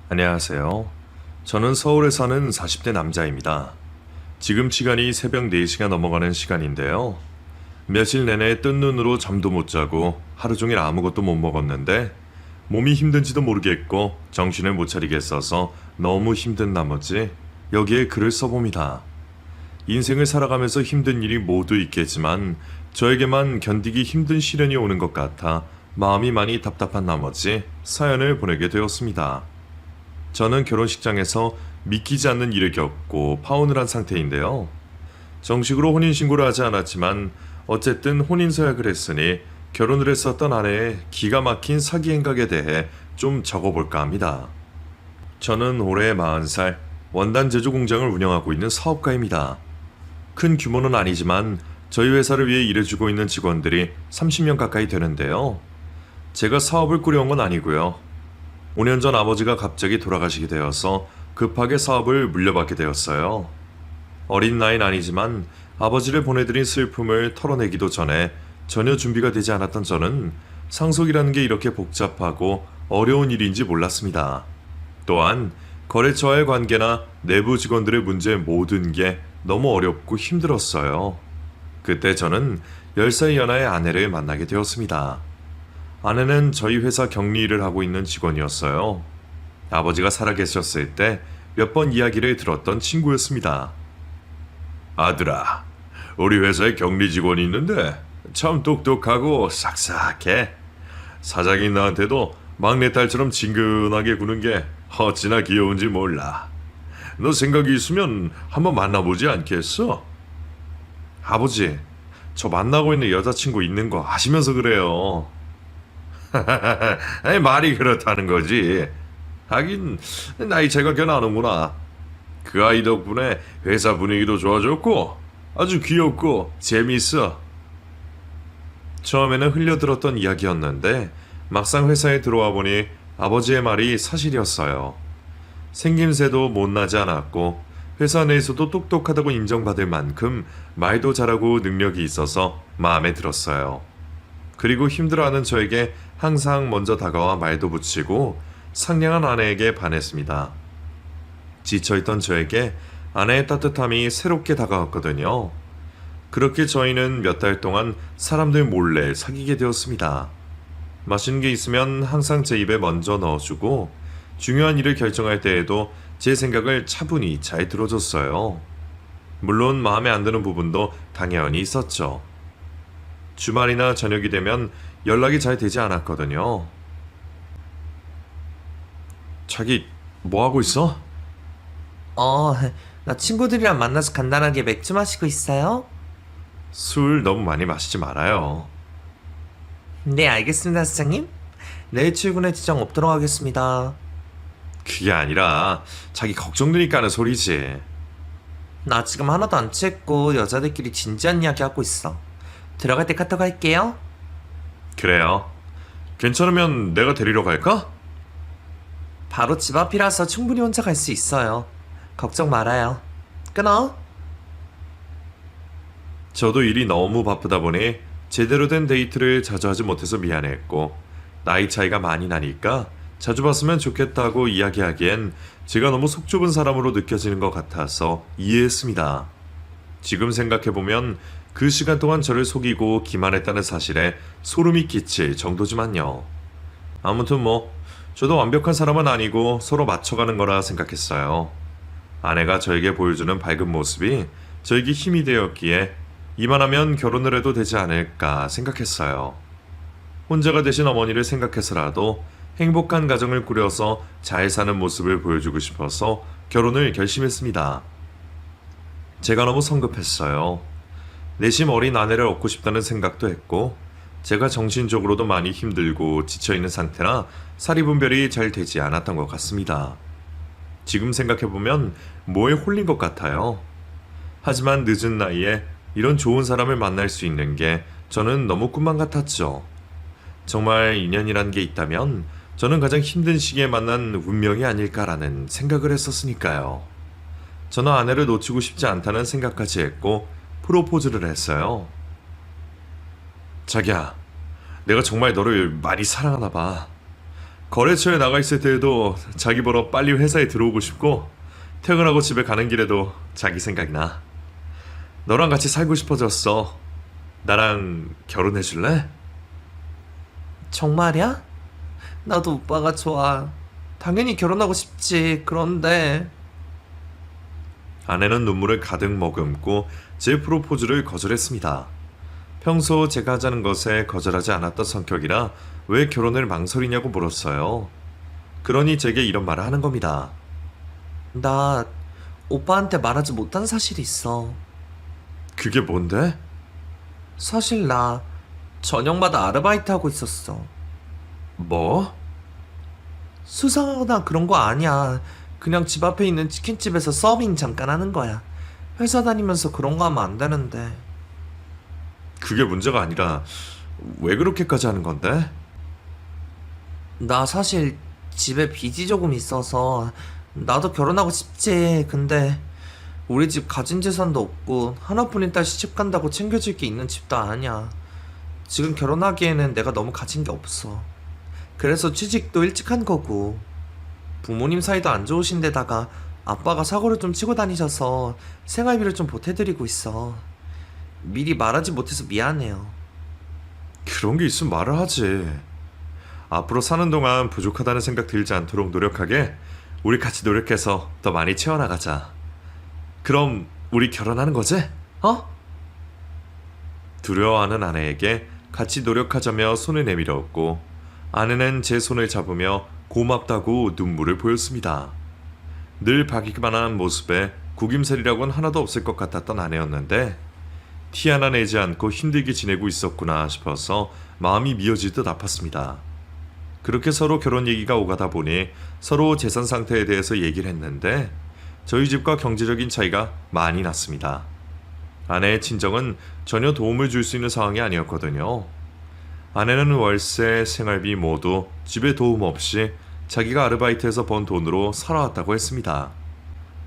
안녕하세요. 저는 서울에 사는 40대 남자입니다. 지금 시간이 새벽 4시가 넘어가는 시간인데요. 며칠 내내 뜬 눈으로 잠도 못 자고 하루 종일 아무것도 못 먹었는데 몸이 힘든지도 모르겠고 정신을 못 차리겠어서 너무 힘든 나머지 여기에 글을 써봅니다. 인생을 살아가면서 힘든 일이 모두 있겠지만 저에게만 견디기 힘든 시련이 오는 것 같아 마음이 많이 답답한 나머지 사연을 보내게 되었습니다. 저는 결혼식장에서 믿기지 않는 일을 겪고 파혼을 한 상태인데요. 정식으로 혼인신고를 하지 않았지만 어쨌든 혼인서약을 했으니 결혼을 했었던 아내의 기가 막힌 사기 행각에 대해 좀 적어볼까 합니다. 저는 올해 40살 원단 제조 공장을 운영하고 있는 사업가입니다. 큰 규모는 아니지만 저희 회사를 위해 일해주고 있는 직원들이 30명 가까이 되는데요. 제가 사업을 꾸려온 건 아니고요. 5년 전 아버지가 갑자기 돌아가시게 되어서 급하게 사업을 물려받게 되었어요. 어린 나이는 아니지만 아버지를 보내드린 슬픔을 털어내기도 전에 전혀 준비가 되지 않았던 저는 상속이라는 게 이렇게 복잡하고 어려운 일인지 몰랐습니다. 또한 거래처와의 관계나 내부 직원들의 문제 모든 게 너무 어렵고 힘들었어요. 그때 저는 10살 연하의 아내를 만나게 되었습니다. 아내는 저희 회사 격리 일을 하고 있는 직원이었어요. 아버지가 살아계셨을 때 몇 번 이야기를 들었던 친구였습니다. 아들아, 우리 회사에 격리 직원이 있는데 참 똑똑하고 싹싹해. 사장인 나한테도 막내딸처럼 친근하게 구는 게 어찌나 귀여운지 몰라. 너 생각이 있으면 한번 만나보지 않겠어? 아버지, 저 만나고 있는 여자친구 있는 거 아시면서 그래요. 아니, 말이 그렇다는 거지. 하긴 나이 차이가 꽤 나는구나. 그 아이 덕분에 회사 분위기도 좋아졌고 아주 귀엽고 재미있어. 처음에는 흘려들었던 이야기였는데 막상 회사에 들어와 보니 아버지의 말이 사실이었어요. 생김새도 못나지 않았고 회사 내에서도 똑똑하다고 인정받을 만큼 말도 잘하고 능력이 있어서 마음에 들었어요. 그리고 힘들어하는 저에게 항상 먼저 다가와 말도 붙이고 상냥한 아내에게 반했습니다. 지쳐있던 저에게 아내의 따뜻함이 새롭게 다가왔거든요. 그렇게 저희는 몇 달 동안 사람들 몰래 사귀게 되었습니다. 맛있는 게 있으면 항상 제 입에 먼저 넣어주고 중요한 일을 결정할 때에도 제 생각을 차분히 잘 들어줬어요. 물론 마음에 안 드는 부분도 당연히 있었죠. 주말이나 저녁이 되면 연락이 잘 되지 않았거든요. 자기 뭐 하고 있어? 어, 나 친구들이랑 만나서 간단하게 맥주 마시고 있어요. 술 너무 많이 마시지 말아요. 네, 알겠습니다, 사장님. 내일 출근에 지장 없도록 하겠습니다. 그게 아니라 자기 걱정되니까 하는 소리지. 나 지금 하나도 안 취했고 여자들끼리 진지한 이야기 하고 있어. 들어갈 때 카톡 할게요. 그래요. 괜찮으면 내가 데리러 갈까? 바로 집 앞이라서 충분히 혼자 갈 수 있어요. 걱정 말아요. 끊어. 저도 일이 너무 바쁘다 보니 제대로 된 데이트를 자주 하지 못해서 미안했고 나이 차이가 많이 나니까 자주 봤으면 좋겠다고 이야기하기엔 제가 너무 속 좁은 사람으로 느껴지는 것 같아서 이해했습니다. 지금 생각해보면 그 시간 동안 저를 속이고 기만했다는 사실에 소름이 끼칠 정도지만요. 아무튼 저도 완벽한 사람은 아니고 서로 맞춰가는 거라 생각했어요. 아내가 저에게 보여주는 밝은 모습이 저에게 힘이 되었기에 이만하면 결혼을 해도 되지 않을까 생각했어요. 혼자가 되신 어머니를 생각해서라도 행복한 가정을 꾸려서 잘 사는 모습을 보여주고 싶어서 결혼을 결심했습니다. 제가 너무 성급했어요. 내심 어린 아내를 얻고 싶다는 생각도 했고 제가 정신적으로도 많이 힘들고 지쳐있는 상태라 사리분별이 잘 되지 않았던 것 같습니다. 지금 생각해보면 뭐에 홀린 것 같아요. 하지만 늦은 나이에 이런 좋은 사람을 만날 수 있는 게 저는 너무 꿈만 같았죠. 정말 인연이란 게 있다면 저는 가장 힘든 시기에 만난 운명이 아닐까라는 생각을 했었으니까요. 저는 아내를 놓치고 싶지 않다는 생각까지 했고 프로포즈를 했어요. 자기야, 내가 정말 너를 많이 사랑하나 봐. 거래처에 나가 있을 때에도 자기 보러 빨리 회사에 들어오고 싶고 퇴근하고 집에 가는 길에도 자기 생각이 나. 너랑 같이 살고 싶어졌어. 나랑 결혼해 줄래? 정말이야? 나도 오빠가 좋아. 당연히 결혼하고 싶지. 그런데 아내는 눈물을 가득 머금고 제 프로포즈를 거절했습니다. 평소 제가 하자는 것에 거절하지 않았던 성격이라 왜 결혼을 망설이냐고 물었어요. 그러니 제게 이런 말을 하는 겁니다. 나 오빠한테 말하지 못한 사실이 있어. 그게 뭔데? 사실 나 저녁마다 아르바이트 하고 있었어. 뭐? 수상하거나 그런 거 아니야. 그냥 집 앞에 있는 치킨집에서 서빙 잠깐 하는 거야. 회사 다니면서 그런 거 하면 안 되는데. 그게 문제가 아니라 왜 그렇게까지 하는 건데? 나 사실 집에 빚이 조금 있어서 나도 결혼하고 싶지. 근데 우리 집 가진 재산도 없고 하나뿐인 딸 시집 간다고 챙겨줄 게 있는 집도 아니야. 지금 결혼하기에는 내가 너무 가진 게 없어. 그래서 취직도 일찍 한 거고, 부모님 사이도 안 좋으신 데다가 아빠가 사고를 좀 치고 다니셔서 생활비를 좀 보태드리고 있어. 미리 말하지 못해서 미안해요. 그런 게 있으면 말을 하지. 앞으로 사는 동안 부족하다는 생각 들지 않도록 노력하게 우리 같이 노력해서 더 많이 채워나가자. 그럼 우리 결혼하는 거지? 어? 두려워하는 아내에게 같이 노력하자며 손을 내밀었고 아내는 제 손을 잡으며 고맙다고 눈물을 보였습니다. 늘 박이만한 모습에 구김살이라고는 하나도 없을 것 같았던 아내였는데 티 하나 내지 않고 힘들게 지내고 있었구나 싶어서 마음이 미어질 듯 아팠습니다. 그렇게 서로 결혼 얘기가 오가다 보니 서로 재산 상태에 대해서 얘기를 했는데 저희 집과 경제적인 차이가 많이 났습니다. 아내의 친정은 전혀 도움을 줄 수 있는 상황이 아니었거든요. 아내는 월세, 생활비 모두 집에 도움 없이 자기가 아르바이트해서 번 돈으로 살아왔다고 했습니다.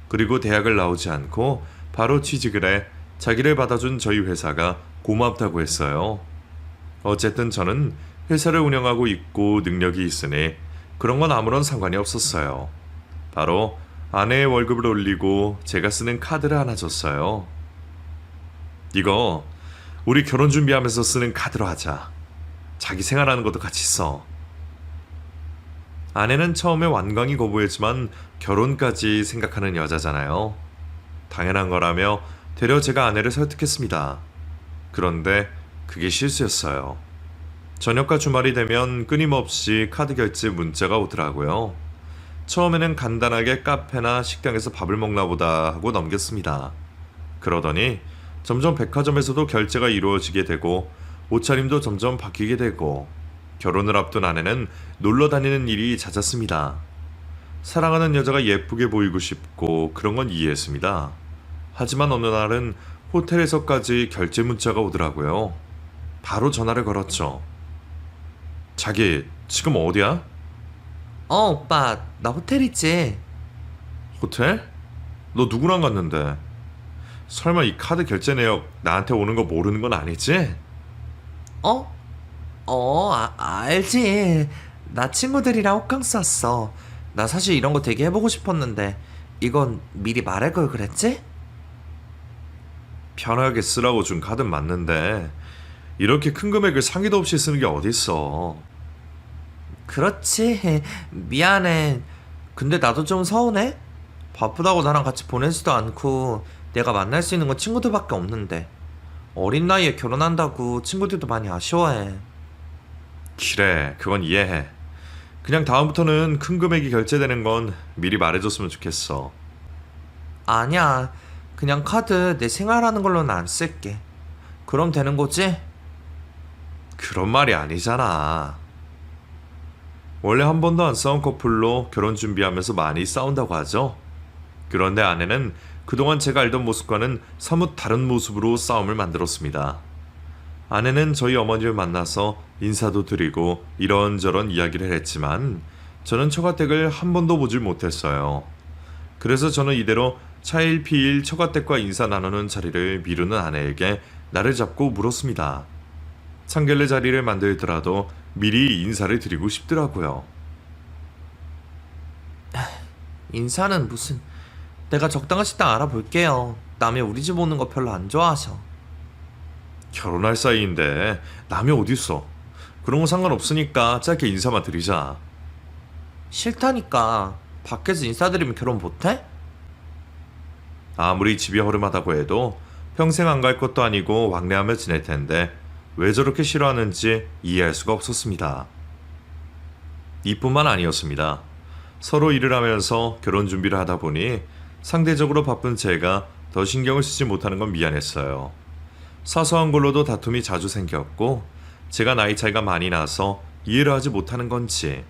그리고 대학을 나오지 않고 바로 취직을 해 자기를 받아준 저희 회사가 고맙다고 했어요. 어쨌든 저는 회사를 운영하고 있고 능력이 있으니 그런 건 아무런 상관이 없었어요. 바로 아내의 월급을 올리고 제가 쓰는 카드를 하나 줬어요. 이거 우리 결혼 준비하면서 쓰는 카드로 하자. 자기 생활하는 것도 같이 써. 아내는 처음에 완강히 거부했지만 결혼까지 생각하는 여자잖아요. 당연한 거라며 되려 제가 아내를 설득했습니다. 그런데 그게 실수였어요. 저녁과 주말이 되면 끊임없이 카드 결제 문자가 오더라고요. 처음에는 간단하게 카페나 식당에서 밥을 먹나 보다 하고 넘겼습니다. 그러더니 점점 백화점에서도 결제가 이루어지게 되고 옷차림도 점점 바뀌게 되고 결혼을 앞둔 아내는 놀러 다니는 일이 잦았습니다. 사랑하는 여자가 예쁘게 보이고 싶고 그런 건 이해했습니다. 하지만 어느 날은 호텔에서까지 결제 문자가 오더라고요. 바로 전화를 걸었죠. 자기 지금 어디야? 오빠, 나 호텔이지. 호텔? 너 누구랑 갔는데? 설마 이 카드 결제 내역 나한테 오는 거 모르는 건 아니지? 알지. 나 친구들이랑 호캉스 왔어. 나 사실 이런 거 되게 해보고 싶었는데 이건 미리 말할 걸 그랬지? 편하게 쓰라고 준 카드는 맞는데 이렇게 큰 금액을 상의도 없이 쓰는 게 어딨어. 그렇지. 미안해. 근데 나도 좀 서운해. 바쁘다고 나랑 같이 보내지도 않고 내가 만날 수 있는 건 친구들밖에 없는데 어린 나이에 결혼한다고 친구들도 많이 아쉬워해. 그래, 그건 이해해. 그냥 다음부터는 큰 금액이 결제되는 건 미리 말해줬으면 좋겠어. 아니야. 그냥 카드 내 생활하는 걸로는 안 쓸게. 그럼 되는 거지? 그런 말이 아니잖아. 원래 한 번도 안 싸운 커플로 결혼 준비하면서 많이 싸운다고 하죠. 그런데 아내는 그동안 제가 알던 모습과는 사뭇 다른 모습으로 싸움을 만들었습니다. 아내는 저희 어머니를 만나서 인사도 드리고 이런저런 이야기를 했지만 저는 처가댁을 한 번도 보질 못했어요. 그래서 저는 이대로 차일피일 처가댁과 인사 나누는 자리를 미루는 아내에게 나를 잡고 물었습니다. 상견례 자리를 만들더라도 미리 인사를 드리고 싶더라고요. 인사는 무슨. 내가 적당한 식당 알아볼게요. 남이 우리 집 오는 거 별로 안 좋아하셔. 결혼할 사이인데 남이 어딨어. 그런 거 상관없으니까 짧게 인사만 드리자. 싫다니까. 밖에서 인사드리면 결혼 못해? 아무리 집이 허름하다고 해도 평생 안 갈 것도 아니고 왕래하며 지낼 텐데 왜 저렇게 싫어하는지 이해할 수가 없었습니다. 이뿐만 아니었습니다. 서로 일을 하면서 결혼 준비를 하다 보니 상대적으로 바쁜 제가 더 신경을 쓰지 못하는 건 미안했어요. 사소한 걸로도 다툼이 자주 생겼고 제가 나이 차이가 많이 나서 이해를 하지 못하는 건지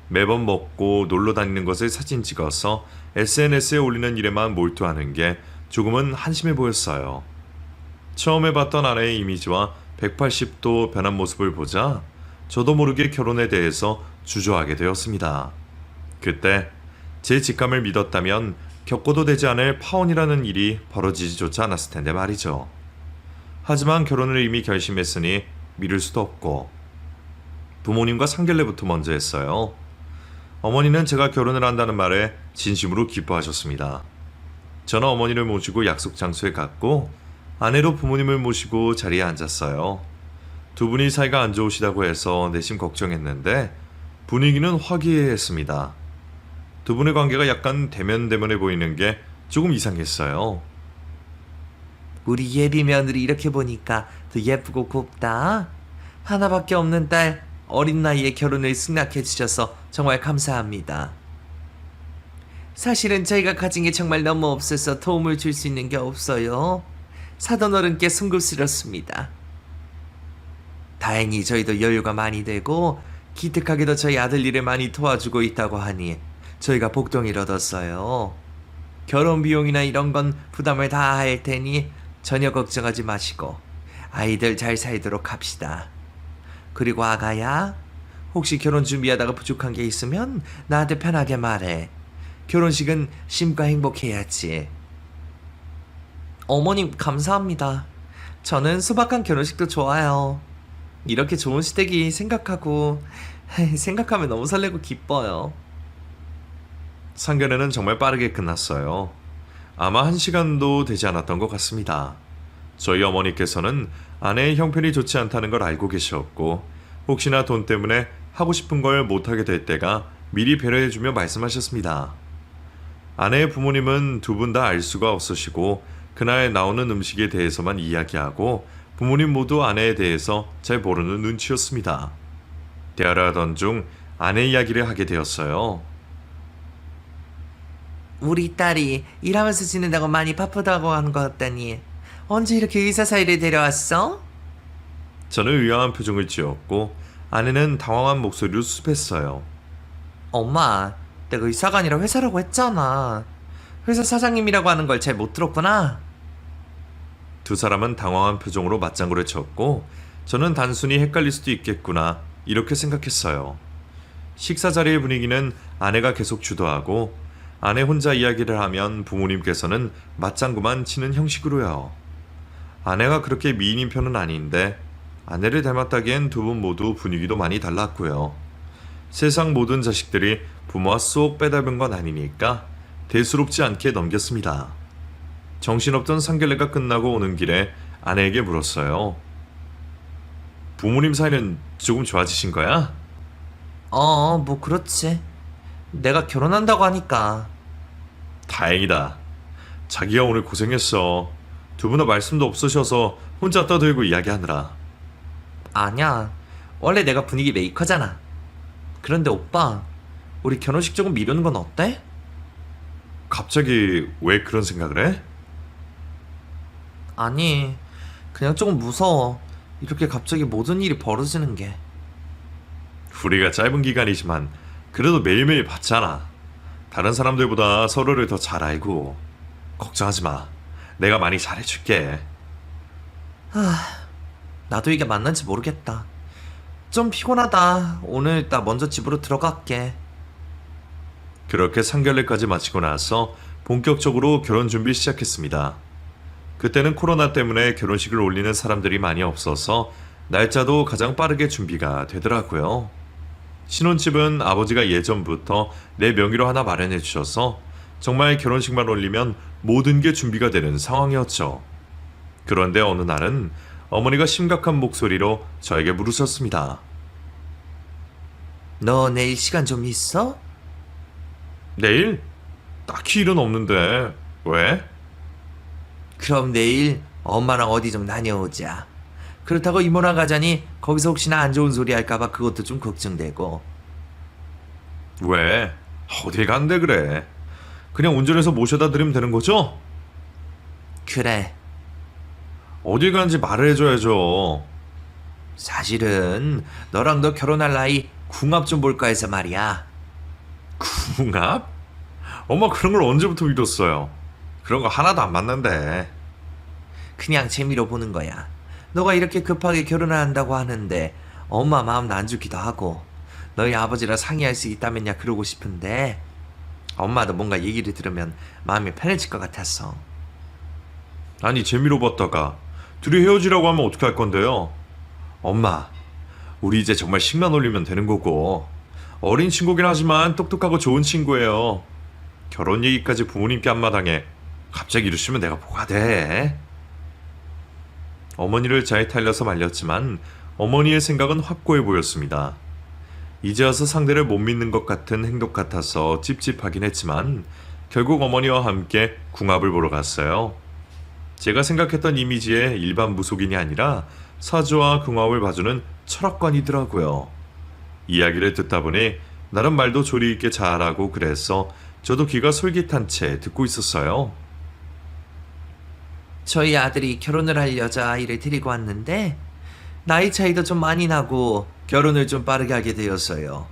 매번 먹고 놀러 다니는 것을 사진 찍어서 SNS에 올리는 일에만 몰두하는 게 조금은 한심해 보였어요. 처음에 봤던 아내의 이미지와 180도 변한 모습을 보자 저도 모르게 결혼에 대해서 주저하게 되었습니다. 그때 제 직감을 믿었다면 겪어도 되지 않을 파혼이라는 일이 벌어지지조차 않았을 텐데 말이죠. 하지만 결혼을 이미 결심했으니 미룰 수도 없고 부모님과 상견례부터 먼저 했어요. 어머니는 제가 결혼을 한다는 말에 진심으로 기뻐하셨습니다. 저는 어머니를 모시고 약속 장소에 갔고 아내로 부모님을 모시고 자리에 앉았어요. 두 분이 사이가 안 좋으시다고 해서 내심 걱정했는데 분위기는 화기애애했습니다. 두 분의 관계가 약간 대면대면해 보이는 게 조금 이상했어요. 우리 예비 며느리 이렇게 보니까 더 예쁘고 곱다. 하나밖에 없는 딸, 어린 나이에 결혼을 승낙해 주셔서 정말 감사합니다. 사실은 저희가 가진 게 정말 너무 없어서 도움을 줄 수 있는 게 없어요. 사돈 어른께 송구스럽습니다. 다행히 저희도 여유가 많이 되고 기특하게도 저희 아들 일을 많이 도와주고 있다고 하니 저희가 복덩이를 얻었어요. 결혼 비용이나 이런 건 부담을 다 할 테니 전혀 걱정하지 마시고 아이들 잘 살도록 합시다. 그리고 아가야, 혹시 결혼 준비하다가 부족한 게 있으면 나한테 편하게 말해. 결혼식은 심과 행복해야지. 어머님 감사합니다. 저는 소박한 결혼식도 좋아요. 이렇게 좋은 시댁이 생각하면 너무 설레고 기뻐요. 상견례는 정말 빠르게 끝났어요. 아마 1시간도 되지 않았던 것 같습니다. 저희 어머니께서는 아내의 형편이 좋지 않다는 걸 알고 계셨고 혹시나 돈 때문에 하고 싶은 걸 못하게 될 때가 미리 배려해주며 말씀하셨습니다. 아내의 부모님은 두 분 다 알 수가 없으시고 그날 나오는 음식에 대해서만 이야기하고 부모님 모두 아내에 대해서 잘 모르는 눈치였습니다. 대화를 하던 중 아내 이야기를 하게 되었어요. 우리 딸이 일하면서 지낸다고 많이 바쁘다고 하는 것 같다니 언제 이렇게 의사 사이를 데려왔어? 저는 의아한 표정을 지었고 아내는 당황한 목소리로 수습했어요. 엄마, 내가 의사가 아니라 회사라고 했잖아. 회사 사장님이라고 하는 걸 잘 못 들었구나. 두 사람은 당황한 표정으로 맞장구를 쳤고 저는 단순히 헷갈릴 수도 있겠구나 이렇게 생각했어요. 식사 자리의 분위기는 아내가 계속 주도하고 아내 혼자 이야기를 하면 부모님께서는 맞장구만 치는 형식으로요. 아내가 그렇게 미인인 편은 아닌데 아내를 닮았다기엔 두 분 모두 분위기도 많이 달랐고요. 세상 모든 자식들이 부모와 쏙 빼닮은 건 아니니까 대수롭지 않게 넘겼습니다. 정신없던 상견례가 끝나고 오는 길에 아내에게 물었어요. 부모님 사이는 조금 좋아지신 거야? 뭐 그렇지. 내가 결혼한다고 하니까. 다행이다. 자기가 오늘 고생했어. 두 분 다 말씀도 없으셔서 혼자 떠들고 이야기하느라. 아니야. 원래 내가 분위기 메이커잖아. 그런데 오빠, 우리 결혼식 조금 미루는 건 어때? 갑자기 왜 그런 생각을 해? 아니, 그냥 조금 무서워. 이렇게 갑자기 모든 일이 벌어지는 게. 우리가 짧은 기간이지만 그래도 매일매일 봤잖아. 다른 사람들보다 서로를 더 잘 알고. 걱정하지 마. 내가 많이 잘해줄게. 나도 이게 맞는지 모르겠다. 좀 피곤하다. 오늘 나 먼저 집으로 들어갈게. 그렇게 상견례까지 마치고 나서 본격적으로 결혼 준비 시작했습니다. 그때는 코로나 때문에 결혼식을 올리는 사람들이 많이 없어서 날짜도 가장 빠르게 준비가 되더라고요. 신혼집은 아버지가 예전부터 내 명의로 하나 마련해 주셔서 정말 결혼식만 올리면 모든 게 준비가 되는 상황이었죠. 그런데 어느 날은 어머니가 심각한 목소리로 저에게 물으셨습니다. 너 내일 시간 좀 있어? 내일? 딱히 일은 없는데 왜? 그럼 내일 엄마랑 어디 좀 다녀오자. 그렇다고 이모랑 가자니 거기서 혹시나 안 좋은 소리 할까봐 그것도 좀 걱정되고. 왜? 어딜 간대 그래? 그냥 운전해서 모셔다 드리면 되는 거죠? 그래. 어딜 가는지 말을 해줘야죠. 사실은 너랑 너 결혼할 나이 궁합 좀 볼까 해서 말이야. 궁합? 엄마 그런 걸 언제부터 믿었어요? 그런 거 하나도 안 맞는데. 그냥 재미로 보는 거야. 너가 이렇게 급하게 결혼을 한다고 하는데 엄마 마음도 안 좋기도 하고 너희 아버지랑 상의할 수 있다면야 그러고 싶은데 엄마도 뭔가 얘기를 들으면 마음이 편해질 것 같았어. 아니 재미로 봤다가 둘이 헤어지라고 하면 어떡할 건데요? 엄마, 우리 이제 정말 식만 올리면 되는 거고 어린 친구긴 하지만 똑똑하고 좋은 친구예요. 결혼 얘기까지 부모님께 한마당에 갑자기 이러시면 내가 뭐가 돼? 어머니를 잘 타일러서 말렸지만 어머니의 생각은 확고해 보였습니다. 이제 와서 상대를 못 믿는 것 같은 행동 같아서 찝찝하긴 했지만 결국 어머니와 함께 궁합을 보러 갔어요. 제가 생각했던 이미지의 일반 무속인이 아니라 사주와 궁합을 봐주는 철학관이더라고요. 이야기를 듣다 보니 나름 말도 조리 있게 잘하고 그래서 저도 귀가 솔깃한 채 듣고 있었어요. 저희 아들이 결혼을 할 여자아이를 데리고 왔는데 나이 차이도 좀 많이 나고 결혼을 좀 빠르게 하게 되었어요.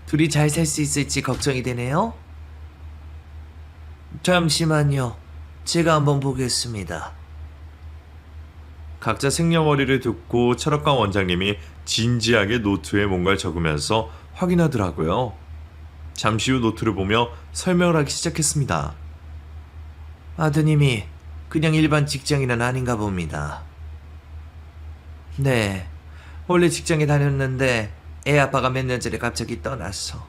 둘이 잘 살 수 있을지 걱정이 되네요. 잠시만요. 제가 한번 보겠습니다. 각자 생년월일을 듣고 철학관 원장님이 진지하게 노트에 뭔가를 적으면서 확인하더라고요. 잠시 후 노트를 보며 설명을 하기 시작했습니다. 아드님이 그냥 일반 직장인은 아닌가 봅니다. 네, 원래 직장에 다녔는데 애 아빠가 몇 년 전에 갑자기 떠났어.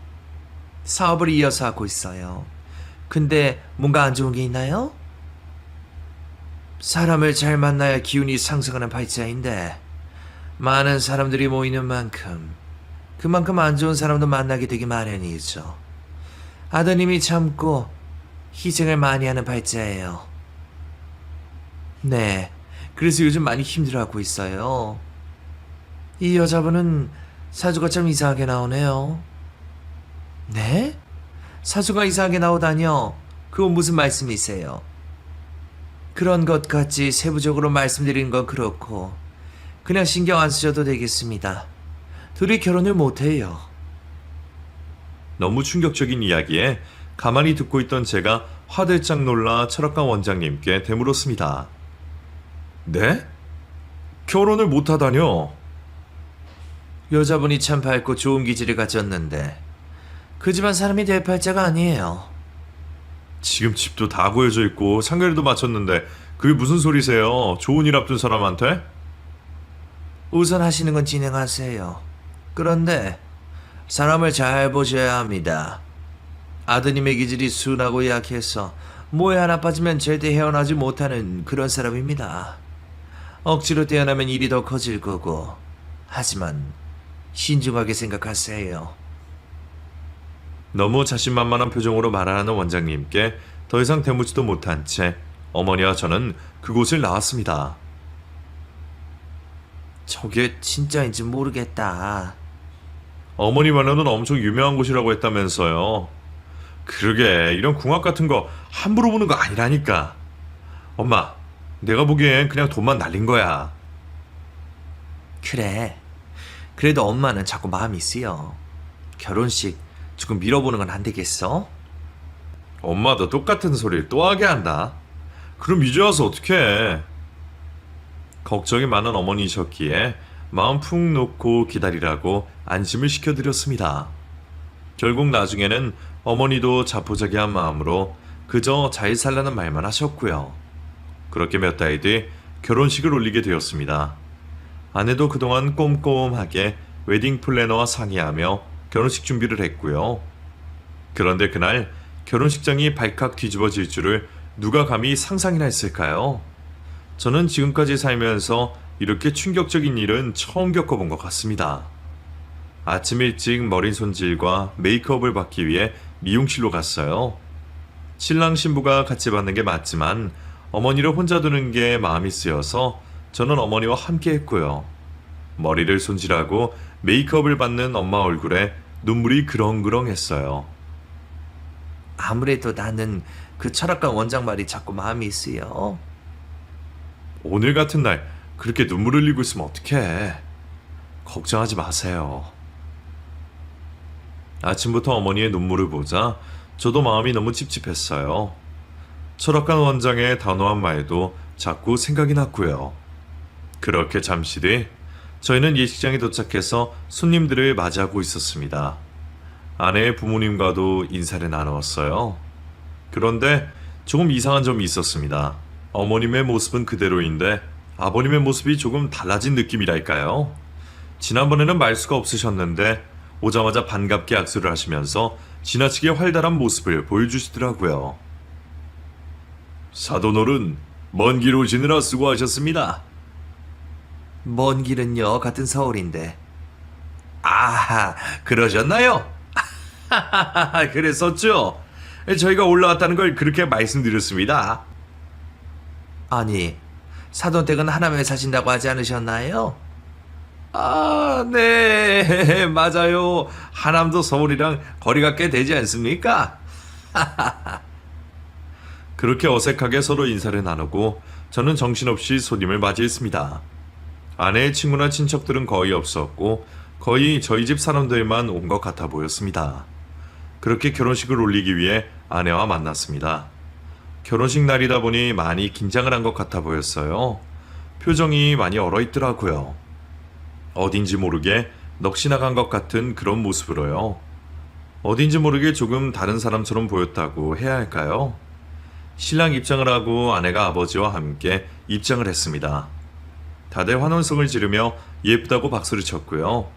사업을 이어서 하고 있어요. 근데 뭔가 안 좋은 게 있나요? 사람을 잘 만나야 기운이 상승하는 팔자인데 많은 사람들이 모이는 만큼 그만큼 안 좋은 사람도 만나게 되기 마련이죠. 아드님이 참고 희생을 많이 하는 팔자예요. 네, 그래서 요즘 많이 힘들어하고 있어요. 이 여자분은 사주가 참 이상하게 나오네요. 네? 사주가 이상하게 나오다뇨? 그건 무슨 말씀이세요? 그런 것 같이 세부적으로 말씀드리는 건 그렇고 그냥 신경 안 쓰셔도 되겠습니다. 둘이 결혼을 못해요. 너무 충격적인 이야기에 가만히 듣고 있던 제가 화들짝 놀라 철학관 원장님께 되물었습니다. 네? 결혼을 못하다뇨? 여자분이 참 밝고 좋은 기질을 가졌는데 그 집안 사람이 될 팔자가 아니에요. 지금 집도 다 구해져 있고 상가리도 마쳤는데 그게 무슨 소리세요? 좋은 일 앞둔 사람한테? 우선 하시는 건 진행하세요. 그런데 사람을 잘 보셔야 합니다. 아드님의 기질이 순하고 약해서 뭐에 하나 빠지면 절대 헤어나지 못하는 그런 사람입니다. 억지로 떼어나면 일이 더 커질 거고 하지만 신중하게 생각하세요. 너무 자신만만한 표정으로 말하는 원장님께 더 이상 대묻지도 못한 채 어머니와 저는 그곳을 나왔습니다. 저게 진짜인지 모르겠다. 어머니 말로는 엄청 유명한 곳이라고 했다면서요. 그러게 이런 궁합 같은 거 함부로 보는 거 아니라니까. 엄마, 내가 보기엔 그냥 돈만 날린 거야. 그래. 그래도 엄마는 자꾸 마음이 쓰여. 결혼식 조금 밀어보는 건 안 되겠어? 엄마도 똑같은 소리를 또 하게 한다. 그럼 이제 와서 어떡해. 걱정이 많은 어머니셨기에 마음 푹 놓고 기다리라고 안심을 시켜드렸습니다. 결국 나중에는 어머니도 자포자기한 마음으로 그저 잘 살라는 말만 하셨고요. 그렇게 몇 달 뒤 결혼식을 올리게 되었습니다. 아내도 그동안 꼼꼼하게 웨딩 플래너와 상의하며 결혼식 준비를 했고요. 그런데 그날 결혼식장이 발칵 뒤집어질 줄을 누가 감히 상상이나 했을까요? 저는 지금까지 살면서 이렇게 충격적인 일은 처음 겪어본 것 같습니다. 아침 일찍 머리 손질과 메이크업을 받기 위해 미용실로 갔어요. 신랑 신부가 같이 받는 게 맞지만 어머니를 혼자 두는 게 마음이 쓰여서 저는 어머니와 함께 했고요. 머리를 손질하고 메이크업을 받는 엄마 얼굴에 눈물이 그렁그렁했어요. 아무래도 나는 그 철학관 원장 말이 자꾸 마음이 쓰여. 오늘 같은 날 그렇게 눈물 흘리고 있으면 어떡해. 걱정하지 마세요. 아침부터 어머니의 눈물을 보자 저도 마음이 너무 찝찝했어요. 철학관 원장의 단호한 말도 자꾸 생각이 났고요. 그렇게 잠시 뒤 저희는 예식장에 도착해서 손님들을 맞이하고 있었습니다. 아내의 부모님과도 인사를 나누었어요. 그런데 조금 이상한 점이 있었습니다. 어머님의 모습은 그대로인데 아버님의 모습이 조금 달라진 느낌이랄까요? 지난번에는 말수가 없으셨는데 오자마자 반갑게 악수를 하시면서 지나치게 활달한 모습을 보여주시더라고요. 사돈어른, 먼 길 오시느라 수고하셨습니다. 먼 길은요, 같은 서울인데. 아, 그러셨나요? 그랬었죠? 저희가 올라왔다는 걸 그렇게 말씀드렸습니다. 아니, 사돈댁은 하남에 사신다고 하지 않으셨나요? 아, 네, 맞아요. 하남도 서울이랑 거리가 꽤 되지 않습니까? 그렇게 어색하게 서로 인사를 나누고 저는 정신없이 손님을 맞이했습니다. 아내의 친구나 친척들은 거의 없었고 거의 저희 집 사람들만 온 것 같아 보였습니다. 그렇게 결혼식을 올리기 위해 아내와 만났습니다. 결혼식 날이다 보니 많이 긴장을 한 것 같아 보였어요. 표정이 많이 얼어있더라고요. 어딘지 모르게 넋이 나간 것 같은 그런 모습으로요. 어딘지 모르게 조금 다른 사람처럼 보였다고 해야 할까요? 신랑 입장을 하고 아내가 아버지와 함께 입장을 했습니다. 다들 환원성을 지르며 예쁘다고 박수를 쳤고요.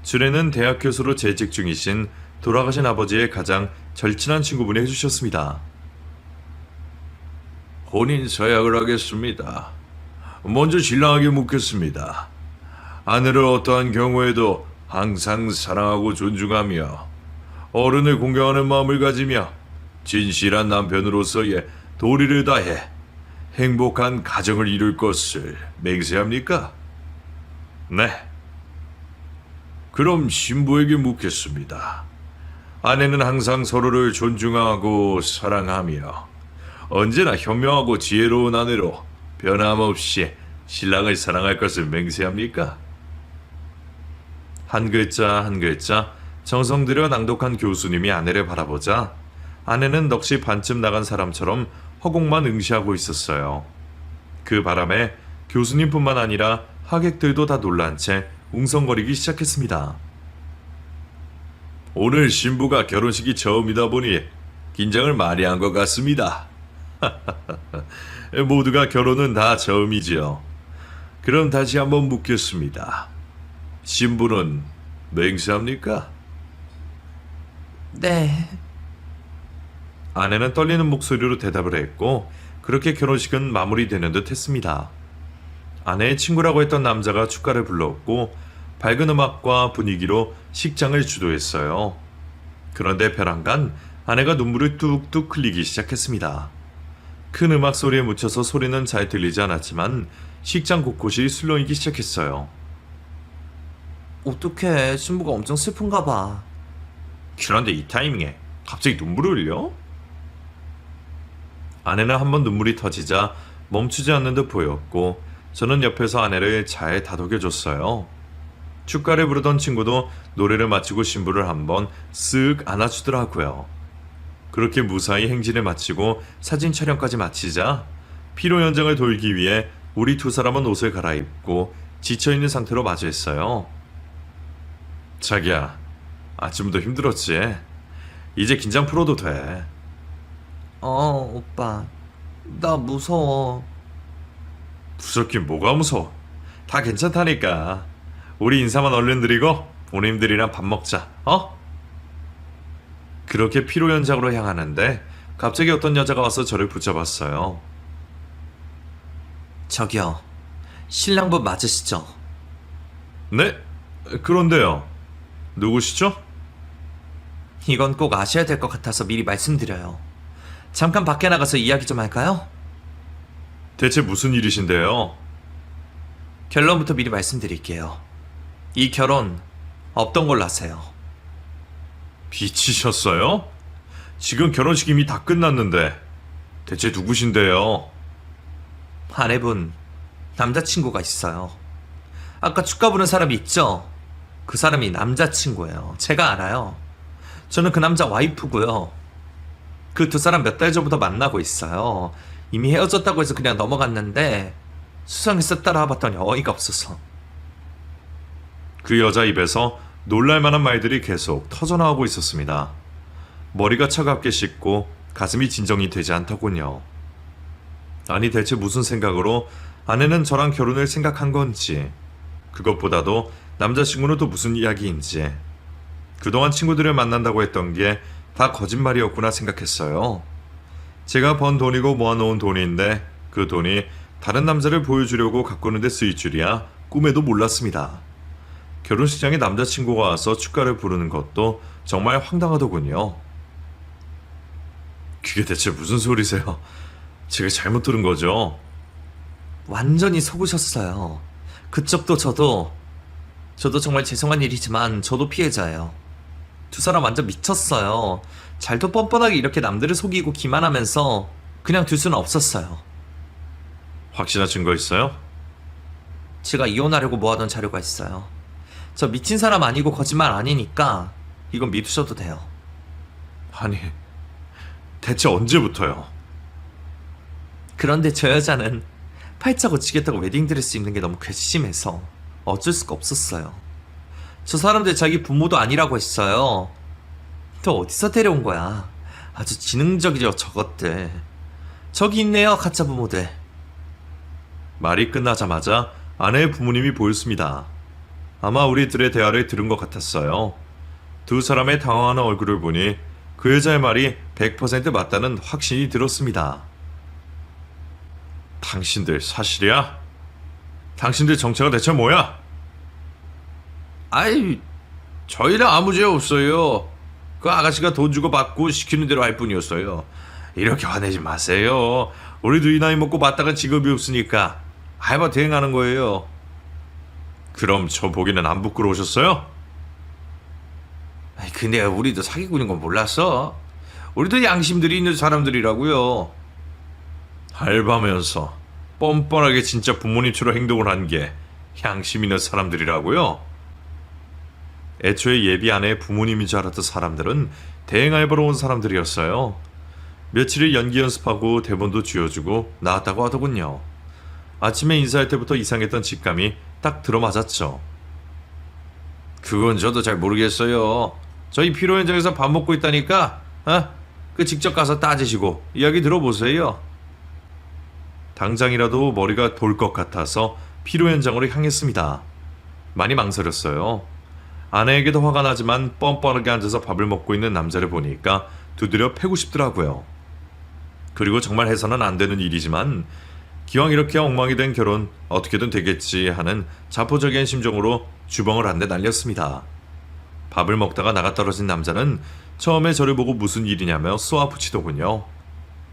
줄에는 대학 교수로 재직 중이신 돌아가신 아버지의 가장 절친한 친구분이 해주셨습니다. 혼인 서약을 하겠습니다. 먼저 신랑에게 묻겠습니다. 아내를 어떠한 경우에도 항상 사랑하고 존중하며 어른을 공경하는 마음을 가지며 진실한 남편으로서의 도리를 다해 행복한 가정을 이룰 것을 맹세합니까? 네. 그럼 신부에게 묻겠습니다. 아내는 항상 서로를 존중하고 사랑하며 언제나 현명하고 지혜로운 아내로 변함없이 신랑을 사랑할 것을 맹세합니까? 한 글자 한 글자 정성 들여 낭독한 교수님이 아내를 바라보자 아내는 넋이 반쯤 나간 사람처럼 허공만 응시하고 있었어요. 그 바람에 교수님뿐만 아니라 하객들도 다 놀란 채 웅성거리기 시작했습니다. 오늘 신부가 결혼식이 처음이다 보니 긴장을 많이 한 것 같습니다. 모두가 결혼은 다 처음이지요. 그럼 다시 한번 묻겠습니다. 신부는 맹세합니까? 네. 아내는 떨리는 목소리로 대답을 했고 그렇게 결혼식은 마무리되는 듯 했습니다. 아내의 친구라고 했던 남자가 축가를 불렀고 밝은 음악과 분위기로 식장을 주도했어요. 그런데 벼랑간 아내가 눈물을 뚝뚝 흘리기 시작했습니다. 큰 음악 소리에 묻혀서 소리는 잘 들리지 않았지만 식장 곳곳이 술렁이기 시작했어요. 어떡해, 신부가 엄청 슬픈가 봐. 그런데 이 타이밍에 갑자기 눈물을 흘려? 아내는 한번 눈물이 터지자 멈추지 않는 듯 보였고 저는 옆에서 아내를 잘 다독여줬어요. 축가를 부르던 친구도 노래를 마치고 신부를 한번 쓱 안아주더라고요. 그렇게 무사히 행진을 마치고 사진 촬영까지 마치자 피로 연장을 돌기 위해 우리 두 사람은 옷을 갈아입고 지쳐있는 상태로 마주했어요. 자기야, 아침부터 힘들었지? 이제 긴장 풀어도 돼. 오빠. 나 무서워. 무섭긴 뭐가 무서워. 다 괜찮다니까. 우리 인사만 얼른 드리고 부모님들이랑 밥 먹자. 어? 그렇게 피로 연장으로 향하는데 갑자기 어떤 여자가 와서 저를 붙잡았어요. 저기요, 신랑분 맞으시죠? 네? 그런데요. 누구시죠? 이건 꼭 아셔야 될 것 같아서 미리 말씀드려요. 잠깐 밖에 나가서 이야기 좀 할까요? 대체 무슨 일이신데요? 결론부터 미리 말씀드릴게요. 이 결혼 없던 걸로 하세요. 미치셨어요? 지금 결혼식 이미 다 끝났는데 대체 누구신데요? 아내분, 남자친구가 있어요. 아까 축가 부른 사람이 있죠? 그 사람이 남자친구예요. 제가 알아요. 저는 그 남자 와이프고요. 그 두 사람 몇 달 전부터 만나고 있어요. 이미 헤어졌다고 해서 그냥 넘어갔는데 수상해서 따라와봤더니 어이가 없어서. 그 여자 입에서 놀랄만한 말들이 계속 터져나오고 있었습니다. 머리가 차갑게 식고 가슴이 진정이 되지 않더군요. 아니 대체 무슨 생각으로 아내는 저랑 결혼을 생각한 건지, 그것보다도 남자친구는 또 무슨 이야기인지, 그동안 친구들을 만난다고 했던 게 다 거짓말이었구나 생각했어요. 제가 번 돈이고 모아놓은 돈인데 그 돈이 다른 남자를 보여주려고 가꾸는 데 쓰일 줄이야 꿈에도 몰랐습니다. 결혼식장에 남자친구가 와서 축가를 부르는 것도 정말 황당하더군요. 그게 대체 무슨 소리세요? 제가 잘못 들은 거죠? 완전히 속으셨어요. 그쪽도 저도 정말 죄송한 일이지만 저도 피해자예요. 두 사람 완전 미쳤어요. 잘도 뻔뻔하게 이렇게 남들을 속이고 기만하면서 그냥 둘 수는 없었어요. 확실한 증거 있어요? 제가 이혼하려고 모아둔 자료가 있어요. 저 미친 사람 아니고 거짓말 아니니까 이건 믿으셔도 돼요. 아니 대체 언제부터요? 그런데 저 여자는 팔자 고치겠다고 웨딩드레스 입는 게 너무 괘씸해서 어쩔 수가 없었어요. 저 사람들 자기 부모도 아니라고 했어요. 또 어디서 데려온 거야? 아주 지능적이죠 저것들. 저기 있네요 가짜 부모들. 말이 끝나자마자 아내의 부모님이 보였습니다. 아마 우리들의 대화를 들은 것 같았어요. 두 사람의 당황하는 얼굴을 보니 그 여자의 말이 100% 맞다는 확신이 들었습니다. 당신들 사실이야? 당신들 정체가 대체 뭐야? 아이, 저희는 아무 죄 없어요. 그 아가씨가 돈 주고 받고 시키는 대로 할 뿐이었어요. 이렇게 화내지 마세요. 우리도 이 나이 먹고 마땅한 직업이 없으니까 알바 대행하는 거예요. 그럼 저 보기는 안 부끄러우셨어요? 아이, 근데 우리도 사기꾼인 건 몰랐어. 우리도 양심들이 있는 사람들이라고요. 알바면서 뻔뻔하게 진짜 부모님처럼 행동을 한 게 양심 있는 사람들이라고요? 애초에 예비 아내의 부모님인 줄 알았던 사람들은 대행 알바로 온 사람들이었어요. 며칠을 연기 연습하고 대본도 쥐어주고 나왔다고 하더군요. 아침에 인사할 때부터 이상했던 직감이 딱 들어맞았죠. 그건 저도 잘 모르겠어요. 저희 피로 현장에서 밥 먹고 있다니까. 그 직접 가서 따지시고 이야기 들어보세요. 당장이라도 머리가 돌 것 같아서 피로 현장으로 향했습니다. 많이 망설였어요. 아내에게도 화가 나지만 뻔뻔하게 앉아서 밥을 먹고 있는 남자를 보니까 두드려 패고 싶더라고요. 그리고 정말 해서는 안 되는 일이지만 기왕 이렇게 엉망이 된 결혼 어떻게든 되겠지 하는 자포자기한 심정으로 주방을 한 대 날렸습니다. 밥을 먹다가 나가 떨어진 남자는 처음에 저를 보고 무슨 일이냐며 쏘아붙이더군요.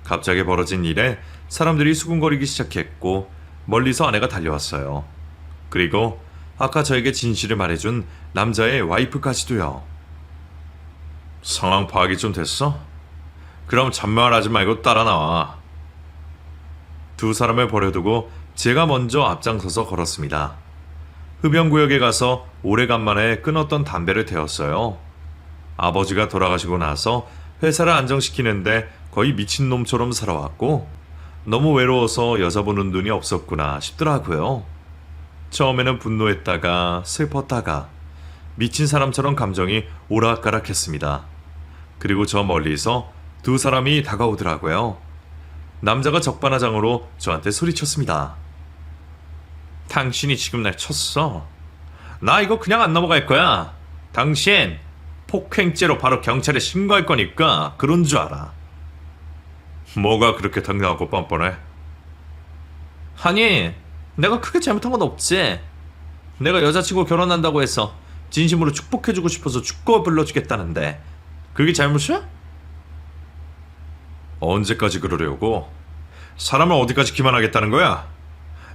갑자기 벌어진 일에 사람들이 수군거리기 시작했고 멀리서 아내가 달려왔어요. 그리고 아까 저에게 진실을 말해준 남자의 와이프까지도요. 상황 파악이 좀 됐어? 그럼 잔말하지 말고 따라 나와. 두 사람을 버려두고 제가 먼저 앞장서서 걸었습니다. 흡연구역에 가서 오래간만에 끊었던 담배를 태웠어요. 아버지가 돌아가시고 나서 회사를 안정시키는데 거의 미친놈처럼 살아왔고 너무 외로워서 여자 보는 눈이 없었구나 싶더라고요. 처음에는 분노했다가 슬펐다가 미친 사람처럼 감정이 오락가락했습니다. 그리고 저 멀리서 두 사람이 다가오더라고요. 남자가 적반하장으로 저한테 소리쳤습니다. 당신이 지금 날 쳤어. 나 이거 그냥 안 넘어갈 거야. 당신 폭행죄로 바로 경찰에 신고할 거니까 그런 줄 알아. 뭐가 그렇게 당당하고 뻔뻔해? 아니, 내가 크게 잘못한 건 없지. 내가 여자친구 결혼한다고 해서 진심으로 축복해주고 싶어서 축구 불러주겠다는데 그게 잘못이야? 언제까지 그러려고? 사람을 어디까지 기만하겠다는 거야?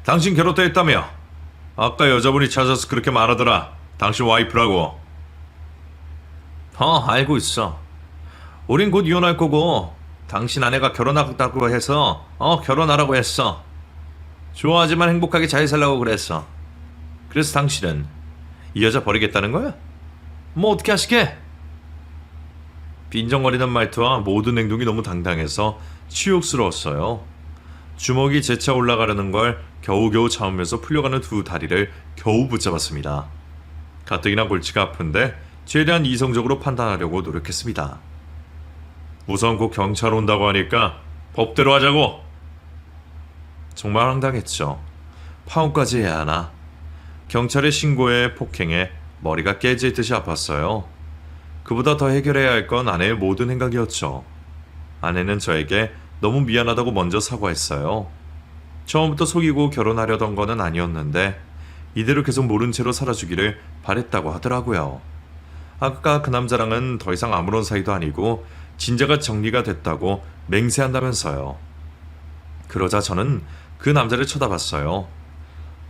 당신 결혼도 했다며? 아까 여자분이 찾아서 그렇게 말하더라. 당신 와이프라고. 알고 있어. 우린 곧 이혼할 거고 당신 아내가 결혼하겠다고 해서 결혼하라고 했어. 좋아하지만 행복하게 잘 살라고 그랬어. 그래서 당신은 이 여자 버리겠다는 거야? 뭐 어떻게 하시게? 빈정거리는 말투와 모든 행동이 너무 당당해서 치욕스러웠어요. 주먹이 재차 올라가려는 걸 겨우겨우 참으면서 풀려가는 두 다리를 겨우 붙잡았습니다. 가뜩이나 골치가 아픈데 최대한 이성적으로 판단하려고 노력했습니다. 우선 곧 경찰 온다고 하니까 법대로 하자고. 정말 황당했죠. 파혼까지 해야 하나. 경찰에 신고해 폭행해 머리가 깨질 듯이 아팠어요. 그보다 더 해결해야 할 건 아내의 모든 행각이었죠. 아내는 저에게 너무 미안하다고 먼저 사과했어요. 처음부터 속이고 결혼하려던 거는 아니었는데 이대로 계속 모른 채로 살아주기를 바랬다고 하더라고요. 아까 그 남자랑은 더 이상 아무런 사이도 아니고 진짜가 정리가 됐다고 맹세한다면서요. 그러자 저는 그 남자를 쳐다봤어요.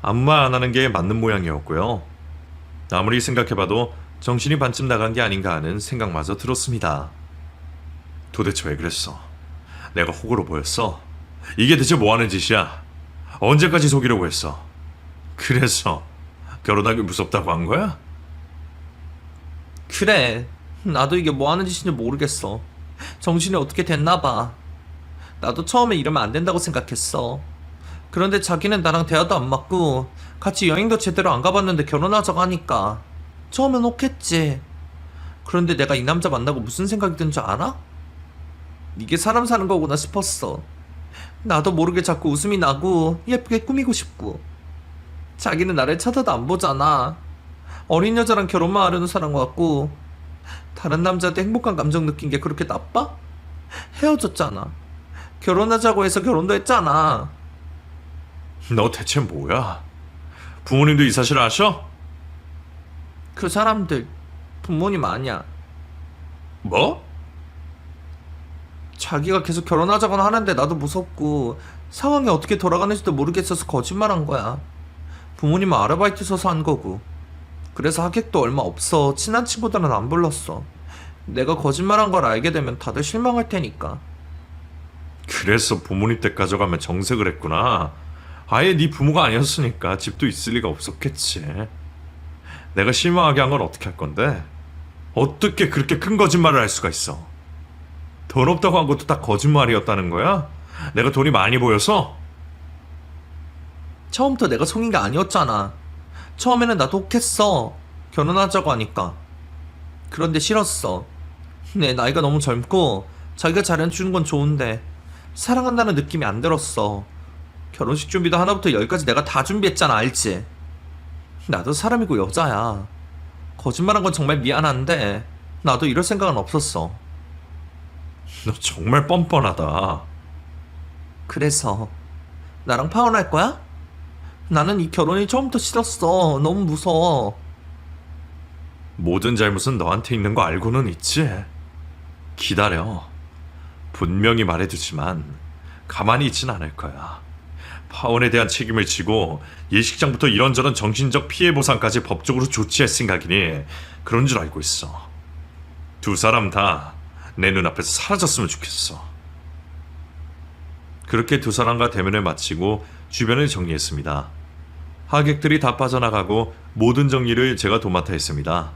아무 말 안 하는 게 맞는 모양이었고요. 아무리 생각해봐도 정신이 반쯤 나간 게 아닌가 하는 생각마저 들었습니다. 도대체 왜 그랬어? 내가 호구로 보였어? 이게 대체 뭐하는 짓이야? 언제까지 속이려고 했어? 그래서 결혼하기 무섭다고 한 거야? 그래, 나도 이게 뭐 하는 짓인지 모르겠어. 정신이 어떻게 됐나 봐. 나도 처음에 이러면 안 된다고 생각했어. 그런데 자기는 나랑 대화도 안 맞고 같이 여행도 제대로 안 가봤는데 결혼하자고 하니까 처음엔 혹했지. 그런데 내가 이 남자 만나고 무슨 생각이 든 줄 알아? 이게 사람 사는 거구나 싶었어. 나도 모르게 자꾸 웃음이 나고 예쁘게 꾸미고 싶고. 자기는 나를 쳐다도 안 보잖아. 어린 여자랑 결혼만 하려는 사람 같고. 다른 남자한테 행복한 감정 느낀 게 그렇게 나빠? 헤어졌잖아. 결혼하자고 해서 결혼도 했잖아. 너 대체 뭐야? 부모님도 이 사실 아셔? 그 사람들 부모님 아니야. 뭐? 자기가 계속 결혼하자고는 하는데 나도 무섭고 상황이 어떻게 돌아가는지도 모르겠어서 거짓말한 거야. 부모님은 아르바이트 서서 한 거고. 그래서 하객도 얼마 없어. 친한 친구들은 안 불렀어. 내가 거짓말한 걸 알게 되면 다들 실망할 테니까. 그래서 부모님 댁 가져가면 정색을 했구나. 아예 네 부모가 아니었으니까 집도 있을 리가 없었겠지. 내가 실망하게 한 건 어떻게 할 건데? 어떻게 그렇게 큰 거짓말을 할 수가 있어? 돈 없다고 한 것도 다 거짓말이었다는 거야? 내가 돈이 많이 보여서? 처음부터 내가 속인 게 아니었잖아. 처음에는 나도 혹했어. 결혼하자고 하니까. 그런데 싫었어. 내 나이가 너무 젊고 자기가 잘해주는 건 좋은데 사랑한다는 느낌이 안 들었어. 결혼식 준비도 하나부터 열까지 내가 다 준비했잖아, 알지? 나도 사람이고 여자야. 거짓말한 건 정말 미안한데 나도 이럴 생각은 없었어. 너 정말 뻔뻔하다. 그래서 나랑 파혼할 거야? 나는 이 결혼이 처음부터 싫었어. 너무 무서워. 모든 잘못은 너한테 있는 거 알고는 있지. 기다려. 분명히 말해두지만 가만히 있진 않을 거야. 파혼에 대한 책임을 지고 예식장부터 이런저런 정신적 피해 보상까지 법적으로 조치할 생각이니 그런 줄 알고 있어. 두 사람 다 내 눈앞에서 사라졌으면 좋겠어. 그렇게 두 사람과 대면을 마치고 주변을 정리했습니다. 하객들이 다 빠져나가고 모든 정리를 제가 도맡아 했습니다.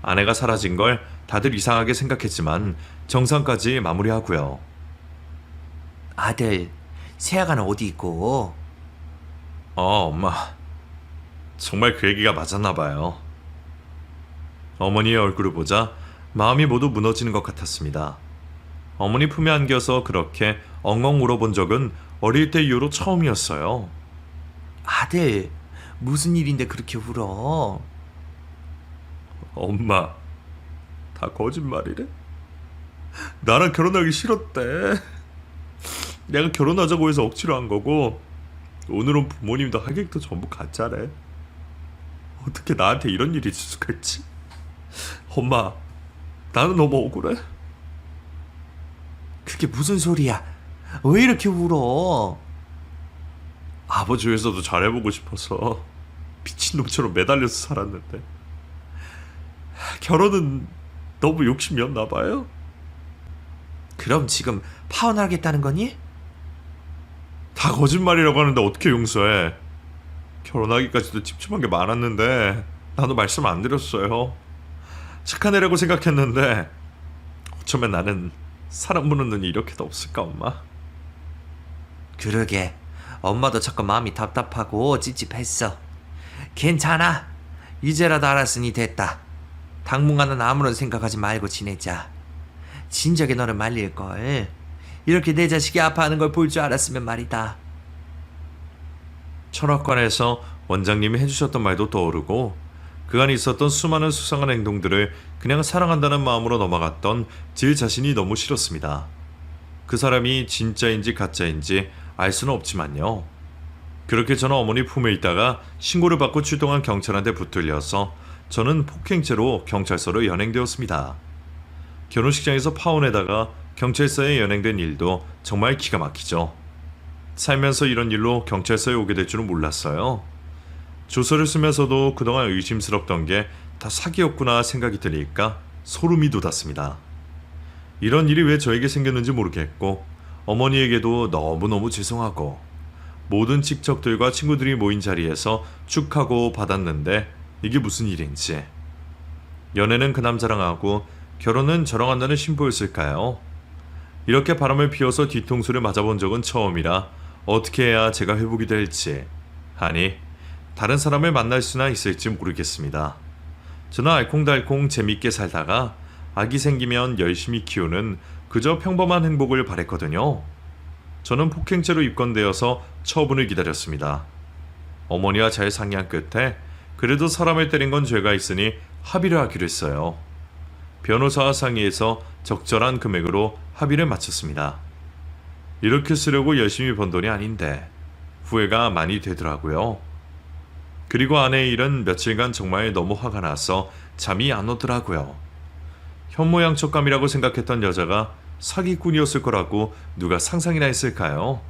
아내가 사라진 걸 다들 이상하게 생각했지만 정상까지 마무리하고요. 아들, 세아가는 어디 있고? 엄마. 정말 그 얘기가 맞았나 봐요. 어머니의 얼굴을 보자 마음이 모두 무너지는 것 같았습니다. 어머니 품에 안겨서 그렇게 엉엉 울어본 적은 어릴 때 이후로 처음이었어요. 아들, 무슨 일인데 그렇게 울어? 엄마, 다 거짓말이래? 나랑 결혼하기 싫었대. 내가 결혼하자고 해서 억지로 한 거고, 오늘은 부모님도 하객도 전부 가짜래. 어떻게 나한테 이런 일이 있을 수가 있지? 엄마, 나는 너무 억울해. 그게 무슨 소리야? 왜 이렇게 울어? 아버지 회사도 잘해보고 싶어서 미친놈처럼 매달려서 살았는데 결혼은 너무 욕심이었나 봐요. 그럼 지금 파혼하겠다는 거니? 다 거짓말이라고 하는데 어떻게 용서해. 결혼하기까지도 찝찝한 게 많았는데 나도 말씀 안 드렸어요. 착한 애라고 생각했는데 어쩌면 나는 사람 보는 눈이 이렇게도 없을까, 엄마? 그러게, 엄마도 자꾸 마음이 답답하고 찝찝했어. 괜찮아, 이제라도 알았으니 됐다. 당분간은 아무런 생각하지 말고 지내자. 진작에 너를 말릴걸. 이렇게 내 자식이 아파하는 걸 볼 줄 알았으면 말이다. 철학관에서 원장님이 해주셨던 말도 떠오르고 그간 있었던 수많은 수상한 행동들을 그냥 사랑한다는 마음으로 넘어갔던 제 자신이 너무 싫었습니다. 그 사람이 진짜인지 가짜인지 알 수는 없지만요. 그렇게 저는 어머니 품에 있다가 신고를 받고 출동한 경찰한테 붙들려서 저는 폭행죄로 경찰서로 연행되었습니다. 결혼식장에서 파혼에다가 경찰서에 연행된 일도 정말 기가 막히죠. 살면서 이런 일로 경찰서에 오게 될 줄은 몰랐어요. 조서를 쓰면서도 그동안 의심스럽던 게 다 사기였구나 생각이 드니까 소름이 돋았습니다. 이런 일이 왜 저에게 생겼는지 모르겠고 어머니에게도 너무너무 죄송하고 모든 친척들과 친구들이 모인 자리에서 축하고 받았는데 이게 무슨 일인지. 연애는 그 남자랑 하고 결혼은 저랑 한다는 신부였을까요? 이렇게 바람을 피워서 뒤통수를 맞아본 적은 처음이라 어떻게 해야 제가 회복이 될지, 아니 다른 사람을 만날 수나 있을지 모르겠습니다. 저는 알콩달콩 재밌게 살다가 아기 생기면 열심히 키우는 그저 평범한 행복을 바랬거든요. 저는 폭행죄로 입건되어서 처분을 기다렸습니다. 어머니와 잘 상의한 끝에 그래도 사람을 때린 건 죄가 있으니 합의를 하기로 했어요. 변호사와 상의해서 적절한 금액으로 합의를 마쳤습니다. 이렇게 쓰려고 열심히 번 돈이 아닌데 후회가 많이 되더라고요. 그리고 아내의 일은 며칠간 정말 너무 화가 나서 잠이 안 오더라고요. 현모양처감이라고 생각했던 여자가 사기꾼이었을 거라고 누가 상상이나 했을까요?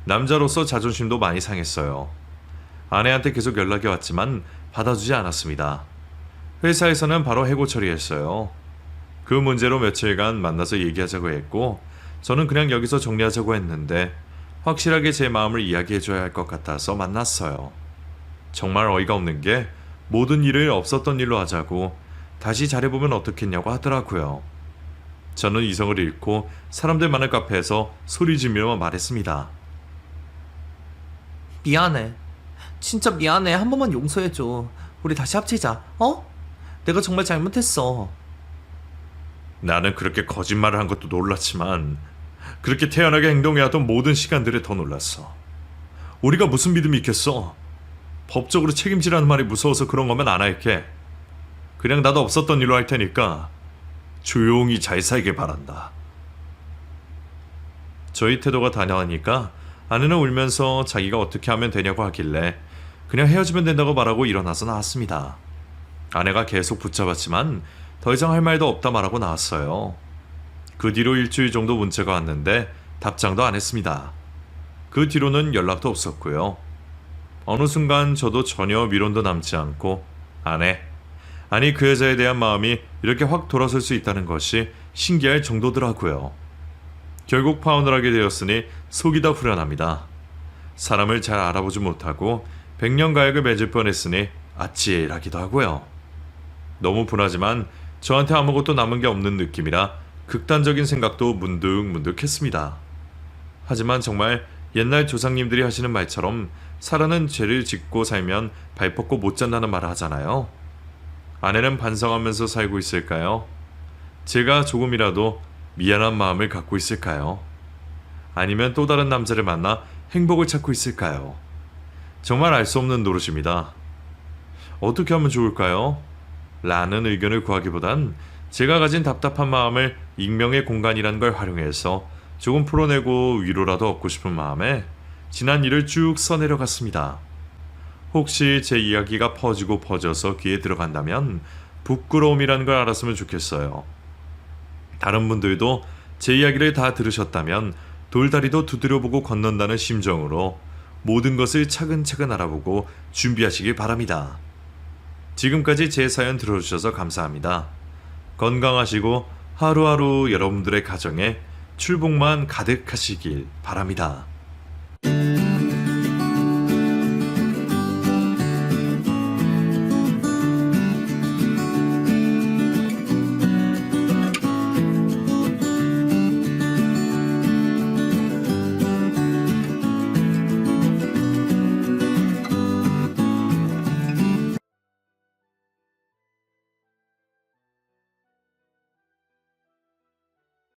남자로서 자존심도 많이 상했어요. 아내한테 계속 연락이 왔지만 받아주지 않았습니다. 회사에서는 바로 해고 처리했어요. 그 문제로 며칠간 만나서 얘기하자고 했고 저는 그냥 여기서 정리하자고 했는데 확실하게 제 마음을 이야기해줘야 할 것 같아서 만났어요. 정말 어이가 없는 게 모든 일을 없었던 일로 하자고 다시 잘해보면 어떻겠냐고 하더라고요. 저는 이성을 잃고 사람들 많은 카페에서 소리 지르며 말했습니다. 미안해. 진짜 미안해. 한 번만 용서해줘. 우리 다시 합치자. 어? 내가 정말 잘못했어. 나는 그렇게 거짓말을 한 것도 놀랐지만 그렇게 태연하게 행동해왔던 모든 시간들에 더 놀랐어. 우리가 무슨 믿음이 있겠어? 법적으로 책임지라는 말이 무서워서 그런 거면 안 할게. 그냥 나도 없었던 일로 할 테니까 조용히 잘 살길 바란다. 저희 태도가 단호하니까 아내는 울면서 자기가 어떻게 하면 되냐고 하길래 그냥 헤어지면 된다고 말하고 일어나서 나왔습니다. 아내가 계속 붙잡았지만 더 이상 할 말도 없다 말하고 나왔어요. 그 뒤로 일주일 정도 문자가 왔는데 답장도 안 했습니다. 그 뒤로는 연락도 없었고요. 어느 순간 저도 전혀 미련도 남지 않고 아니 그 여자에 대한 마음이 이렇게 확 돌아설 수 있다는 것이 신기할 정도더라고요. 결국 파혼을 하게 되었으니 속이 다 후련합니다. 사람을 잘 알아보지 못하고 100년 가약을 맺을 뻔했으니 아찔하기도 하고요. 너무 분하지만 저한테 아무것도 남은 게 없는 느낌이라 극단적인 생각도 문득문득했습니다. 하지만 정말 옛날 조상님들이 하시는 말처럼 살아는 죄를 짓고 살면 발 뻗고 못 잔다는 말을 하잖아요. 아내는 반성하면서 살고 있을까요? 제가 조금이라도 미안한 마음을 갖고 있을까요? 아니면 또 다른 남자를 만나 행복을 찾고 있을까요? 정말 알 수 없는 노릇입니다. 어떻게 하면 좋을까요? 라는 의견을 구하기보단 제가 가진 답답한 마음을 익명의 공간이란 걸 활용해서 조금 풀어내고 위로라도 얻고 싶은 마음에 지난 일을 쭉 써내려갔습니다. 혹시 제 이야기가 퍼지고 퍼져서 귀에 들어간다면 부끄러움이라는 걸 알았으면 좋겠어요. 다른 분들도 제 이야기를 다 들으셨다면 돌다리도 두드려보고 건넌다는 심정으로 모든 것을 차근차근 알아보고 준비하시길 바랍니다. 지금까지 제 사연 들어주셔서 감사합니다. 건강하시고 하루하루 여러분들의 가정에 출복만 가득하시길 바랍니다.